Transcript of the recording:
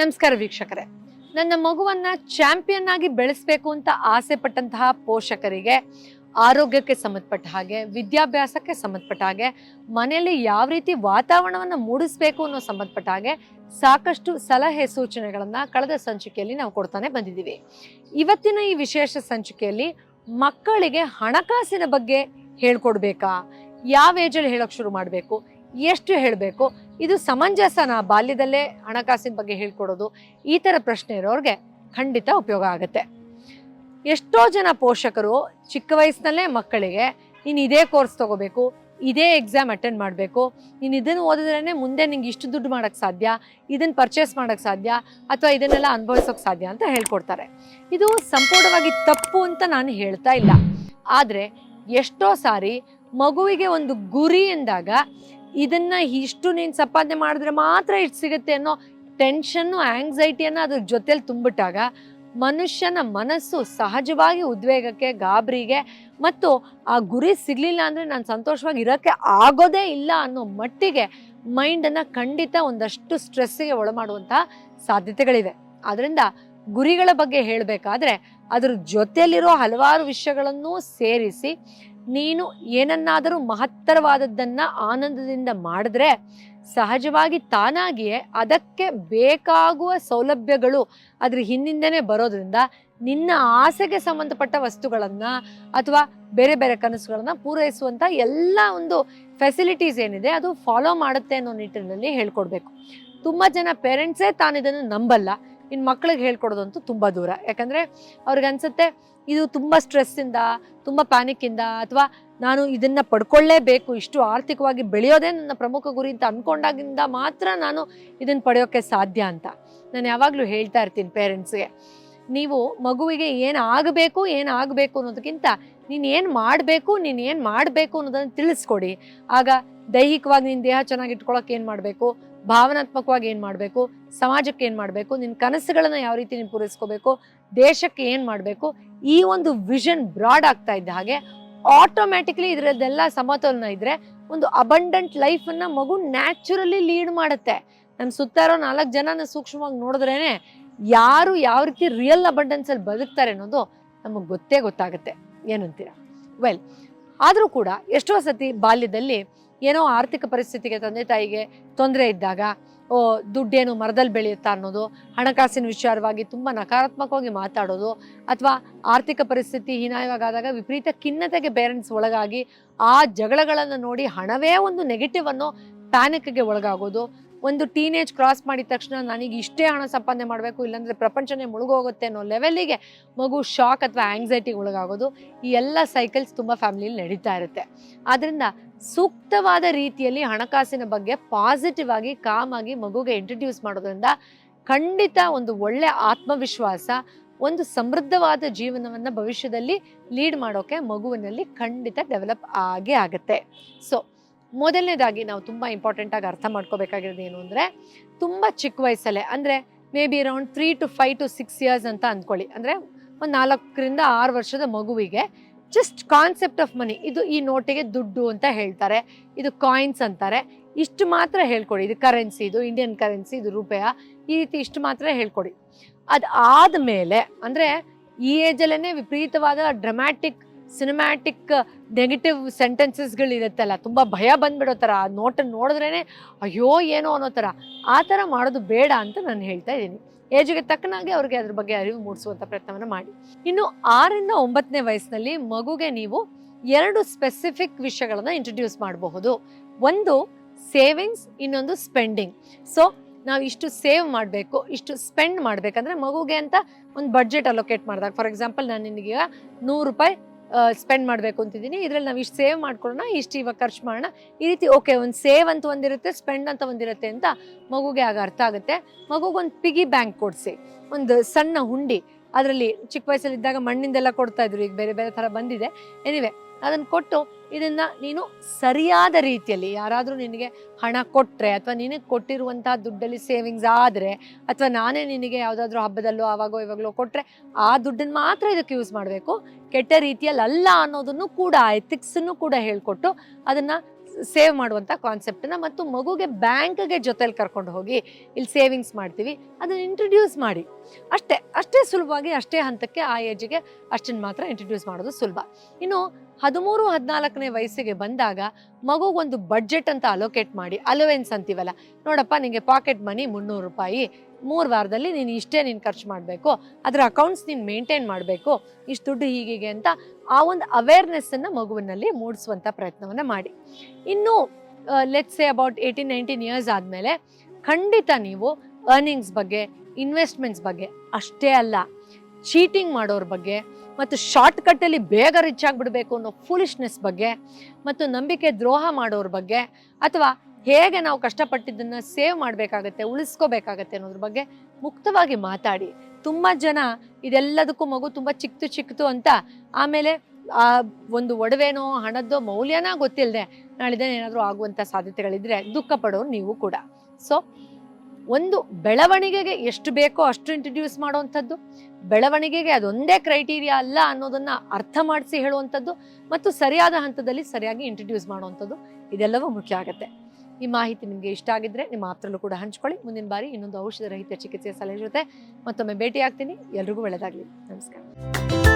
ನಮಸ್ಕಾರ ವೀಕ್ಷಕರೇ. ನನ್ನ ಮಗುವನ್ನ ಚಾಂಪಿಯನ್ ಆಗಿ ಬೆಳೆಸಬೇಕು ಅಂತ ಆಸೆ ಪಟ್ಟಂತಹ ಪೋಷಕರಿಗೆ ಆರೋಗ್ಯಕ್ಕೆ ಸಂಬಂಧಪಟ್ಟ ಹಾಗೆ, ವಿದ್ಯಾಭ್ಯಾಸಕ್ಕೆ ಸಂಬಂಧಪಟ್ಟ ಹಾಗೆ, ಮನೆಯಲ್ಲಿ ಯಾವ ರೀತಿ ವಾತಾವರಣವನ್ನು ಮೂಡಿಸಬೇಕು ಅನ್ನೋ ಸಂಬಂಧಪಟ್ಟ ಹಾಗೆ ಸಾಕಷ್ಟು ಸಲಹೆ ಸೂಚನೆಗಳನ್ನ ಕಳೆದ ಸಂಚಿಕೆಯಲ್ಲಿ ನಾವು ಕೊಡ್ತಾನೆ ಬಂದಿದ್ದೀವಿ. ಇವತ್ತಿನ ಈ ವಿಶೇಷ ಸಂಚಿಕೆಯಲ್ಲಿ ಮಕ್ಕಳಿಗೆ ಹಣಕಾಸಿನ ಬಗ್ಗೆ ಹೇಳ್ಕೊಡ್ಬೇಕಾ, ಯಾವ ಏಜಲ್ಲಿ ಹೇಳೋಕೆ ಶುರು ಮಾಡಬೇಕು, ಎಷ್ಟು ಹೇಳಬೇಕು, ಇದು ಸಮಂಜಸನ ಬಾಲ್ಯದಲ್ಲೇ ಹಣಕಾಸಿನ ಬಗ್ಗೆ ಹೇಳ್ಕೊಡೋದು, ಈ ಥರ ಪ್ರಶ್ನೆ ಇರೋರಿಗೆ ಖಂಡಿತ ಉಪಯೋಗ ಆಗುತ್ತೆ. ಎಷ್ಟೋ ಜನ ಪೋಷಕರು ಚಿಕ್ಕ ವಯಸ್ಸಿನಲ್ಲೇ ಮಕ್ಕಳಿಗೆ ನೀನು ಇದೇ ಕೋರ್ಸ್ ತಗೋಬೇಕು, ಇದೇ ಎಕ್ಸಾಮ್ ಅಟೆಂಡ್ ಮಾಡಬೇಕು, ನೀನು ಇದನ್ನು ಓದಿದ್ರೇ ಮುಂದೆ ನಿಂಗೆ ಇಷ್ಟು ದುಡ್ಡು ಮಾಡೋಕ್ಕೆ ಸಾಧ್ಯ, ಇದನ್ನು ಪರ್ಚೇಸ್ ಮಾಡೋಕ್ಕೆ ಸಾಧ್ಯ, ಅಥವಾ ಇದನ್ನೆಲ್ಲ ಅನುಭವಿಸೋಕೆ ಸಾಧ್ಯ ಅಂತ ಹೇಳ್ಕೊಡ್ತಾರೆ. ಇದು ಸಂಪೂರ್ಣವಾಗಿ ತಪ್ಪು ಅಂತ ನಾನು ಹೇಳ್ತಾ ಇಲ್ಲ. ಆದರೆ ಎಷ್ಟೋ ಸಾರಿ ಮಗುವಿಗೆ ಒಂದು ಗುರಿ ಎಂದಾಗ ಇದನ್ನ ಇಷ್ಟು ನೀನು ಸಂಪಾದನೆ ಮಾಡಿದ್ರೆ ಮಾತ್ರ ಇಷ್ಟು ಸಿಗುತ್ತೆ ಅನ್ನೋ ಟೆನ್ಷನ್ನು, ಆಂಗ್ಸೈಟಿಯನ್ನು ಅದ್ರ ಜೊತೆಲಿ ತುಂಬಿಟ್ಟಾಗ ಮನುಷ್ಯನ ಮನಸ್ಸು ಸಹಜವಾಗಿ ಉದ್ವೇಗಕ್ಕೆ, ಗಾಬರಿಗೆ ಮತ್ತು ಆ ಗುರಿ ಸಿಗಲಿಲ್ಲ ಅಂದರೆ ನಾನು ಸಂತೋಷವಾಗಿ ಇರೋಕ್ಕೆ ಆಗೋದೇ ಇಲ್ಲ ಅನ್ನೋ ಮಟ್ಟಿಗೆ ಮೈಂಡನ್ನು ಖಂಡಿತ ಒಂದಷ್ಟು ಸ್ಟ್ರೆಸ್ಸಿಗೆ ಒಳಮಾಡುವಂತಹ ಸಾಧ್ಯತೆಗಳಿವೆ. ಆದ್ದರಿಂದ ಗುರಿಗಳ ಬಗ್ಗೆ ಹೇಳಬೇಕಾದ್ರೆ ಅದ್ರ ಜೊತೆಯಲ್ಲಿರೋ ಹಲವಾರು ವಿಷಯಗಳನ್ನು ಸೇರಿಸಿ ನೀನು ಏನನ್ನಾದರೂ ಮಹತ್ತರವಾದದ್ದನ್ನ ಆನಂದದಿಂದ ಮಾಡಿದ್ರೆ ಸಹಜವಾಗಿ ತಾನಾಗಿಯೇ ಅದಕ್ಕೆ ಬೇಕಾಗುವ ಸೌಲಭ್ಯಗಳು ಅದ್ರ ಹಿಂದಿಂದನೇ ಬರೋದ್ರಿಂದ ನಿನ್ನ ಆಸೆಗೆ ಸಂಬಂಧಪಟ್ಟ ವಸ್ತುಗಳನ್ನ ಅಥವಾ ಬೇರೆ ಬೇರೆ ಕನಸುಗಳನ್ನ ಪೂರೈಸುವಂತ ಎಲ್ಲ ಒಂದು ಫೆಸಿಲಿಟೀಸ್ ಏನಿದೆ ಅದು ಫಾಲೋ ಮಾಡುತ್ತೆ ಅನ್ನೋ ನಿಟ್ಟಿನಲ್ಲಿ ಹೇಳ್ಕೊಡ್ಬೇಕು. ತುಂಬಾ ಜನ ಪೇರೆಂಟ್ಸೇ ತಾನಿದನ್ನು ನಂಬಲ್ಲ, ಇನ್ನು ಮಕ್ಕಳಿಗೆ ಹೇಳ್ಕೊಡೋದಂತೂ ತುಂಬ ದೂರ. ಯಾಕಂದರೆ ಅವ್ರಿಗೆ ಅನ್ಸುತ್ತೆ ಇದು ತುಂಬ ಸ್ಟ್ರೆಸ್ಸಿಂದ, ತುಂಬ ಪ್ಯಾನಿಕ್ಕಿಂದ, ಅಥವಾ ನಾನು ಇದನ್ನು ಪಡ್ಕೊಳ್ಳೇಬೇಕು, ಇಷ್ಟು ಆರ್ಥಿಕವಾಗಿ ಬೆಳೆಯೋದೇ ನನ್ನ ಪ್ರಮುಖ ಗುರಿ ಅಂತ ಅಂದ್ಕೊಂಡಾಗಿಂದ ಮಾತ್ರ ನಾನು ಇದನ್ನು ಪಡೆಯೋಕ್ಕೆ ಸಾಧ್ಯ ಅಂತ. ನಾನು ಯಾವಾಗಲೂ ಹೇಳ್ತಾ ಇರ್ತೀನಿ ಪೇರೆಂಟ್ಸ್ಗೆ, ನೀವು ಮಗುವಿಗೆ ಏನಾಗಬೇಕು ಅನ್ನೋದಕ್ಕಿಂತ ನೀನು ಏನು ಮಾಡಬೇಕು ಅನ್ನೋದನ್ನು ತಿಳಿಸ್ಕೊಡಿ. ಆಗ ದೈಹಿಕವಾಗಿ ನಿನ್ನ ದೇಹ ಚೆನ್ನಾಗಿ ಇಟ್ಕೊಳ್ಳೋಕೆ ಏನು ಮಾಡಬೇಕು, ಭಾವನಾತ್ಮಕವಾಗಿ ಏನು ಮಾಡಬೇಕು, ಸಮಾಜಕ್ಕೆ ಏನು ಮಾಡಬೇಕು, ನಿನ್ನ ಕನಸುಗಳನ್ನು ಯಾವ ರೀತಿ ನೀನು ಪೂರೈಸ್ಕೋಬೇಕು, ದೇಶಕ್ಕೆ ಏನು ಮಾಡಬೇಕು, ಈ ಒಂದು ವಿಷನ್ ಬ್ರಾಡ್ ಆಗ್ತಾ ಇದ್ದ ಹಾಗೆ ಆಟೋಮ್ಯಾಟಿಕ್ಲಿ ಇದರದ್ದೆಲ್ಲ ಸಮತೋಲನ ಇದ್ರೆ ಒಂದು ಅಬಂಡೆಂಟ್ ಲೈಫನ್ನು ಮಗು ನ್ಯಾಚುರಲಿ ಲೀಡ್ ಮಾಡುತ್ತೆ. ನಮ್ಮ ಸುತ್ತ ಇರೋ 4 ಜನನ ಸೂಕ್ಷ್ಮವಾಗಿ ನೋಡಿದ್ರೇನೆ ಯಾರು ಯಾವ ರೀತಿ ರಿಯಲ್ ಅಬಂಡೆನ್ಸಲ್ಲಿ ಬದುಕ್ತಾರೆ ಅನ್ನೋದು ನಮಗೆ ಗೊತ್ತಾಗುತ್ತೆ. ಏನಂತೀರಾ? ವೆಲ್, ಆದರೂ ಕೂಡ ಎಷ್ಟೋ ಸತಿ ಬಾಲ್ಯದಲ್ಲಿ ಏನೋ ಆರ್ಥಿಕ ಪರಿಸ್ಥಿತಿಗೆ ತಂದೆ ತಾಯಿಗೆ ತೊಂದರೆ ಇದ್ದಾಗ ದುಡ್ಡೇನು ಮರದಲ್ಲಿ ಬೆಳೆಯುತ್ತಾ ಅನ್ನೋದು, ಹಣಕಾಸಿನ ವಿಚಾರವಾಗಿ ತುಂಬ ನಕಾರಾತ್ಮಕವಾಗಿ ಮಾತಾಡೋದು, ಅಥವಾ ಆರ್ಥಿಕ ಪರಿಸ್ಥಿತಿ ಹೀನಾಯವಾಗಾದಾಗ ವಿಪರೀತ ಖಿನ್ನತೆಗೆ ಪೇರೆಂಟ್ಸ್ ಒಳಗಾಗಿ ಆ ಜಗಳಗಳನ್ನು ನೋಡಿ ಹಣವೇ ಒಂದು ನೆಗೆಟಿವ್ ಅನ್ನೋ ಪ್ಯಾನಿಕ್ಗೆ ಒಳಗಾಗೋದು, ಒಂದು ಟೀನೇಜ್ ಕ್ರಾಸ್ ಮಾಡಿದ ತಕ್ಷಣ ನನಗೆ ಇಷ್ಟೇ ಹಣ ಸಂಪಾದನೆ ಮಾಡಬೇಕು ಇಲ್ಲಾಂದರೆ ಪ್ರಪಂಚನೇ ಮುಳುಗೋಗುತ್ತೆ ಅನ್ನೋ ಲೆವೆಲ್ಲಿಗೆ ಮಗು ಶಾಕ್ ಅಥವಾ ಆಂಗ್ಸೈಟಿಗೆ ಒಳಗಾಗೋದು, ಈ ಎಲ್ಲ ಸೈಕಲ್ಸ್ ತುಂಬ ಫ್ಯಾಮಿಲಿಯಲ್ಲಿ ನಡೀತಾ ಇರುತ್ತೆ. ಆದ್ದರಿಂದ ಸೂಕ್ತವಾದ ರೀತಿಯಲ್ಲಿ ಹಣಕಾಸಿನ ಬಗ್ಗೆ ಪಾಸಿಟಿವ್ ಆಗಿ ಕಾಮಾಗಿ ಮಗುಗೆ ಇಂಟ್ರಡ್ಯೂಸ್ ಮಾಡೋದ್ರಿಂದ ಖಂಡಿತ ಒಂದು ಒಳ್ಳೆ ಆತ್ಮವಿಶ್ವಾಸ, ಒಂದು ಸಮೃದ್ಧವಾದ ಜೀವನವನ್ನು ಭವಿಷ್ಯದಲ್ಲಿ ಲೀಡ್ ಮಾಡೋಕೆ ಮಗುವಿನಲ್ಲಿ ಖಂಡಿತ ಡೆವಲಪ್ ಆಗೇ ಆಗುತ್ತೆ. ಸೊ ಮೊದಲನೇದಾಗಿ ನಾವು ತುಂಬ ಇಂಪಾರ್ಟೆಂಟಾಗಿ ಅರ್ಥ ಮಾಡ್ಕೋಬೇಕಾಗಿರೋದು ಏನು ಅಂದರೆ, ತುಂಬ ಚಿಕ್ಕ ವಯಸ್ಸಲ್ಲೇ ಅಂದರೆ may be around 3 to 5 to 6 years ಅಂತ ಅಂದ್ಕೊಳ್ಳಿ, ಅಂದರೆ ಒಂದು 4 ರಿಂದ 6 ವರ್ಷದ ಮಗುವಿಗೆ ಜಸ್ಟ್ ಕಾನ್ಸೆಪ್ಟ್ ಆಫ್ ಮನಿ, ಇದು ಈ ನೋಟಿಗೆ ದುಡ್ಡು ಅಂತ ಹೇಳ್ತಾರೆ, ಇದು ಕಾಯಿನ್ಸ್ ಅಂತಾರೆ, ಇಷ್ಟು ಮಾತ್ರ ಹೇಳ್ಕೊಡಿ. ಇದು ಕರೆನ್ಸಿ, ಇದು ಇಂಡಿಯನ್ ಕರೆನ್ಸಿ, ಇದು ರೂಪಾಯ, ಈ ರೀತಿ ಇಷ್ಟು ಮಾತ್ರ ಹೇಳ್ಕೊಡಿ. ಅದಾದಮೇಲೆ ಅಂದರೆ ಈ ಏಜಲ್ಲೇ ವಿಪರೀತವಾದ ಡ್ರಾಮ್ಯಾಟಿಕ್, ಸಿನಿಮ್ಯಾಟಿಕ್ ನೆಗೆಟಿವ್ ಸೆಂಟೆನ್ಸಸ್ಗಳಿರುತ್ತಲ್ಲ, ತುಂಬ ಭಯ ಬಂದ್ಬಿಡೋ ಥರ, ಆ ನೋಟನ್ನು ನೋಡಿದ್ರೇ ಅಯ್ಯೋ ಏನೋ ಅನ್ನೋ ಥರ, ಆ ಥರ ಮಾಡೋದು ಬೇಡ ಅಂತ ನಾನು ಹೇಳ್ತಾ ಇದ್ದೀನಿ. ಏಜ್ಗೆ ತಕ್ಕನಾಗೆ ಅವ್ರಿಗೆ ಅದ್ರ ಬಗ್ಗೆ ಅರಿವು ಮೂಡಿಸುವಂಥ ಪ್ರಯತ್ನವನ್ನು ಮಾಡಿ. ಇನ್ನು 6 ರಿಂದ 9ನೇ ವಯಸ್ಸಿನಲ್ಲಿ ಮಗುಗೆ ನೀವು 2 ಸ್ಪೆಸಿಫಿಕ್ ವಿಷಯಗಳನ್ನು ಇಂಟ್ರಡ್ಯೂಸ್ ಮಾಡಬಹುದು. ಒಂದು ಸೇವಿಂಗ್ಸ್, ಇನ್ನೊಂದು ಸ್ಪೆಂಡಿಂಗ್. ಸೊ ನಾವು ಇಷ್ಟು ಸೇವ್ ಮಾಡಬೇಕು, ಇಷ್ಟು ಸ್ಪೆಂಡ್ ಮಾಡಬೇಕಂದ್ರೆ ಮಗುಗೆ ಅಂತ ಒಂದು ಬಡ್ಜೆಟ್ ಅಲೋಕೇಟ್ ಮಾಡಿದಾಗ, ಫಾರ್ ಎಕ್ಸಾಂಪಲ್ ನಾನು ನಿನಗೆ 100 ರೂಪಾಯಿ ಸ್ಪೆಂಡ್ ಮಾಡಬೇಕು ಅಂತಿದ್ದೀನಿ, ಇದರಲ್ಲಿ ನಾವು ಇಷ್ಟು ಸೇವ್ ಮಾಡ್ಕೊಳ್ಳೋಣ, ಇಷ್ಟು ಇವಾಗ ಖರ್ಚು ಮಾಡೋಣ, ಈ ರೀತಿ. ಓಕೆ, ಒಂದು ಸೇವ್ ಅಂತ ಒಂದಿರುತ್ತೆ, ಸ್ಪೆಂಡ್ ಅಂತ ಒಂದಿರುತ್ತೆ ಅಂತ ಮಗುಗೆ ಆಗ ಅರ್ಥ ಆಗುತ್ತೆ. ಮಗುಗೊಂದು ಪಿಗಿ ಬ್ಯಾಂಕ್ ಕೊಡಿಸಿ, ಒಂದು ಸಣ್ಣ ಹುಂಡಿ, ಅದರಲ್ಲಿ ಚಿಕ್ಕ ವಯಸ್ಸಲ್ಲಿದ್ದಾಗ ಮಣ್ಣಿಂದೆಲ್ಲ ಕೊಡ್ತಾ ಇದ್ರು, ಈಗ ಬೇರೆ ಬೇರೆ ಥರ ಬಂದಿದೆ. ಎನಿವೆ, ಅದನ್ನು ಕೊಟ್ಟು ಇದನ್ನ ನೀನು ಸರಿಯಾದ ರೀತಿಯಲ್ಲಿ, ಯಾರಾದರೂ ನಿನಗೆ ಹಣ ಕೊಟ್ಟರೆ ಅಥವಾ ನಿನಗೆ ಕೊಟ್ಟಿರುವಂತಹ ದುಡ್ಡಲ್ಲಿ ಸೇವಿಂಗ್ಸ್ ಆದರೆ, ಅಥವಾ ನಾನೇ ನಿನಗೆ ಯಾವುದಾದ್ರೂ ಹಬ್ಬದಲ್ಲೋ ಆವಾಗೋ ಇವಾಗಲೋ ಕೊಟ್ಟರೆ ಆ ದುಡ್ಡನ್ನು ಮಾತ್ರ ಇದಕ್ಕೆ ಯೂಸ್ ಮಾಡಬೇಕು, ಕೆಟ್ಟ ರೀತಿಯಲ್ಲಿ ಅಲ್ಲ ಅನ್ನೋದನ್ನು ಕೂಡ, ಎಥಿಕ್ಸನ್ನು ಕೂಡ ಹೇಳ್ಕೊಟ್ಟು ಅದನ್ನು ಸೇವ್ ಮಾಡುವಂಥ ಕಾನ್ಸೆಪ್ಟನ್ನ ಮತ್ತು ಮಗುಗೆ ಬ್ಯಾಂಕ್ಗೆ ಜೊತೆಲಿ ಕರ್ಕೊಂಡು ಹೋಗಿ ಇಲ್ಲಿ ಸೇವಿಂಗ್ಸ್ ಮಾಡ್ತೀವಿ ಅದನ್ನು ಇಂಟ್ರಡ್ಯೂಸ್ ಮಾಡಿ. ಅಷ್ಟೇ ಸುಲಭವಾಗಿ ಅಷ್ಟೇ ಹಂತಕ್ಕೆ ಆ ಏಜಿಗೆ ಅಷ್ಟನ್ನು ಮಾತ್ರ ಇಂಟ್ರಡ್ಯೂಸ್ ಮಾಡೋದು ಸುಲಭ. ಇನ್ನು 13-14ನೇ ವಯಸ್ಸಿಗೆ ಬಂದಾಗ ಮಗುಗೊಂದು ಬಡ್ಜೆಟ್ ಅಂತ ಅಲೋಕೇಟ್ ಮಾಡಿ, ಅಲೋವೆನ್ಸ್ ಅಂತೀವಲ್ಲ, ನೋಡಪ್ಪ ನಿಮಗೆ ಪಾಕೆಟ್ ಮನಿ 300 ರೂಪಾಯಿ, 3 ವಾರದಲ್ಲಿ ನೀನು ಇಷ್ಟೇ ನೀನು ಖರ್ಚು ಮಾಡಬೇಕು, ಅದರ ಅಕೌಂಟ್ಸ್ ನೀನು ಮೇಂಟೈನ್ ಮಾಡಬೇಕು, ಇಷ್ಟು ದುಡ್ಡು ಹೀಗೆ ಅಂತ ಆ ಒಂದು ಅವೇರ್ನೆಸ್ಸನ್ನು ಮಗುವಿನಲ್ಲಿ ಮೂಡಿಸುವಂಥ ಪ್ರಯತ್ನವನ್ನು ಮಾಡಿ. ಇನ್ನು ಲೆಟ್ಸ್ ಸೇ ಅಬೌಟ್ 18-19 ಇಯರ್ಸ್ ಆದಮೇಲೆ ಖಂಡಿತ ನೀವು ಅರ್ನಿಂಗ್ಸ್ ಬಗ್ಗೆ, ಇನ್ವೆಸ್ಟ್ಮೆಂಟ್ಸ್ ಬಗ್ಗೆ ಅಷ್ಟೇ ಅಲ್ಲ, ಚೀಟಿಂಗ್ ಮಾಡೋರ ಬಗ್ಗೆ ಮತ್ತು ಶಾರ್ಟ್ಕಟ್ಟಲ್ಲಿ ಬೇಗ ರಿಚ್ ಆಗಿಬಿಡಬೇಕು ಅನ್ನೋ ಫೂಲಿಶ್ನೆಸ್ ಬಗ್ಗೆ ಮತ್ತು ನಂಬಿಕೆ ದ್ರೋಹ ಮಾಡೋರ ಬಗ್ಗೆ ಅಥವಾ ಹೇಗೆ ನಾವು ಕಷ್ಟಪಟ್ಟಿದ್ದನ್ನು ಸೇವ್ ಮಾಡಬೇಕಾಗತ್ತೆ, ಉಳಿಸ್ಕೋಬೇಕಾಗತ್ತೆ ಅನ್ನೋದ್ರ ಬಗ್ಗೆ ಮುಕ್ತವಾಗಿ ಮಾತಾಡಿ. ತುಂಬ ಜನ ಇದೆಲ್ಲದಕ್ಕೂ ಮಗು ತುಂಬ ಚಿಕ್ಕದು ಅಂತ ಆಮೇಲೆ ಆ ಒಂದು ಒಡವೆನೋ ಹಣದ್ದೋ ಮೌಲ್ಯನ ಗೊತ್ತಿಲ್ಲದೆ ನಾಳೆ ದಿನ ಏನಾದರೂ ಆಗುವಂಥ ಸಾಧ್ಯತೆಗಳಿದ್ರೆ ದುಃಖ ಪಡೋರು ನೀವು ಕೂಡ. ಸೊ ಒಂದು ಬೆಳವಣಿಗೆಗೆ ಎಷ್ಟು ಬೇಕೋ ಅಷ್ಟು ಇಂಟ್ರಡ್ಯೂಸ್ ಮಾಡುವಂಥದ್ದು, ಬೆಳವಣಿಗೆಗೆ ಅದೊಂದೇ ಕ್ರೈಟೀರಿಯಾ ಅಲ್ಲ ಅನ್ನೋದನ್ನ ಅರ್ಥ ಮಾಡಿಸಿ ಹೇಳುವಂಥದ್ದು ಮತ್ತು ಸರಿಯಾದ ಹಂತದಲ್ಲಿ ಸರಿಯಾಗಿ ಇಂಟ್ರಡ್ಯೂಸ್ ಮಾಡುವಂಥದ್ದು, ಇದೆಲ್ಲವೂ ಮುಖ್ಯ ಆಗುತ್ತೆ. ಈ ಮಾಹಿತಿ ನಿಮಗೆ ಇಷ್ಟ ಆಗಿದ್ರೆ ನಿಮ್ಮ ಆಪ್ತರಲ್ಲೂ ಕೂಡ ಹಂಚ್ಕೊಳ್ಳಿ. ಮುಂದಿನ ಬಾರಿ ಇನ್ನೊಂದು ಔಷಧ ರಹಿತ ಚಿಕಿತ್ಸೆಯ ಸಲಹೆ ಜೊತೆ ಮತ್ತೊಮ್ಮೆ ಭೇಟಿ ಆಗ್ತೀನಿ. ಎಲ್ರಿಗೂ ಒಳ್ಳೆಯದಾಗಲಿ. ನಮಸ್ಕಾರ.